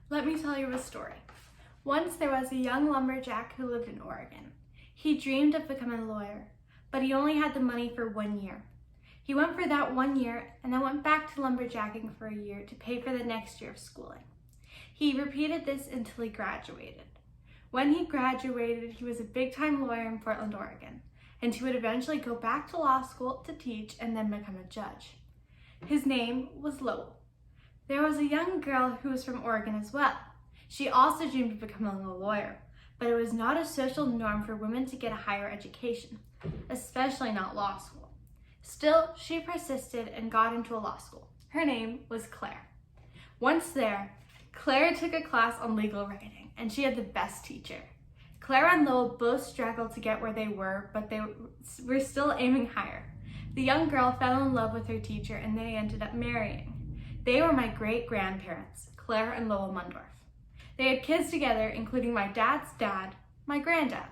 Let me tell you a story. Once there was a young lumberjack who lived in Oregon. He dreamed of becoming a lawyer, but he only had the money for 1 year. He went for that 1 year and then went back to lumberjacking for a year to pay for the next year of schooling. He repeated this until he graduated. When he graduated, he was a big-time lawyer in Portland, Oregon, and he would eventually go back to law school to teach and then become a judge. His name was Lowell. There was a young girl who was from Oregon as well. She also dreamed of becoming a lawyer, but it was not a social norm for women to get a higher education, especially not law school. Still, she persisted and got into a law school. Her name was Claire. Once there, Claire took a class on legal writing, and she had the best teacher. Claire and Lowell both struggled to get where they were, but they were still aiming higher. The young girl fell in love with her teacher, and they ended up marrying. They were my great-grandparents, Claire and Lowell Mundorff. They had kids together, including my dad's dad, my granddad.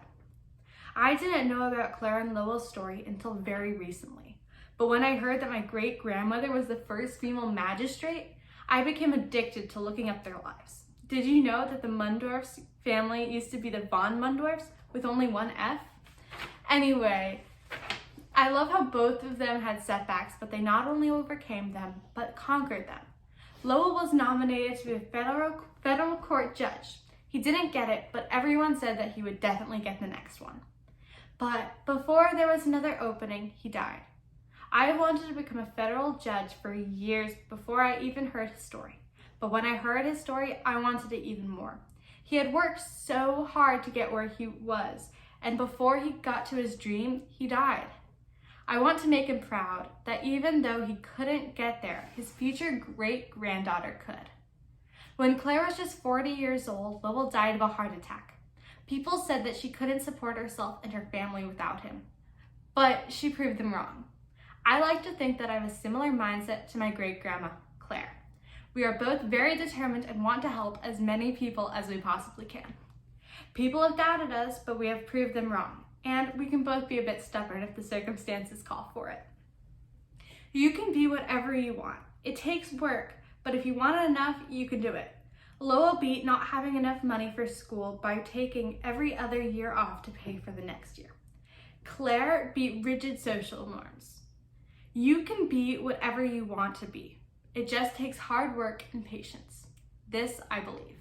I didn't know about Claire and Lowell's story until very recently, but when I heard that my great-grandmother was the first female magistrate, I became addicted to looking up their lives. Did you know that the Mundorff family used to be the Von Mundorffs with only one F? Anyway, I love how both of them had setbacks, but they not only overcame them, but conquered them. Lowell was nominated to be a federal court judge. He didn't get it, but everyone said that he would definitely get the next one. But before there was another opening, he died. I wanted to become a federal judge for years before I even heard his story. But when I heard his story, I wanted it even more. He had worked so hard to get where he was, and before he got to his dream, he died. I want to make him proud that even though he couldn't get there, his future great-granddaughter could. When Claire was just 40 years old, Lowell died of a heart attack. People said that she couldn't support herself and her family without him, but she proved them wrong. I like to think that I have a similar mindset to my great-grandma, Claire. We are both very determined and want to help as many people as we possibly can. People have doubted us, but we have proved them wrong, and we can both be a bit stubborn if the circumstances call for it. You can be whatever you want. It takes work, but if you want it enough, you can do it. Lowell beat not having enough money for school by taking every other year off to pay for the next year. Claire beat rigid social norms. You can be whatever you want to be. It just takes hard work and patience. This I believe.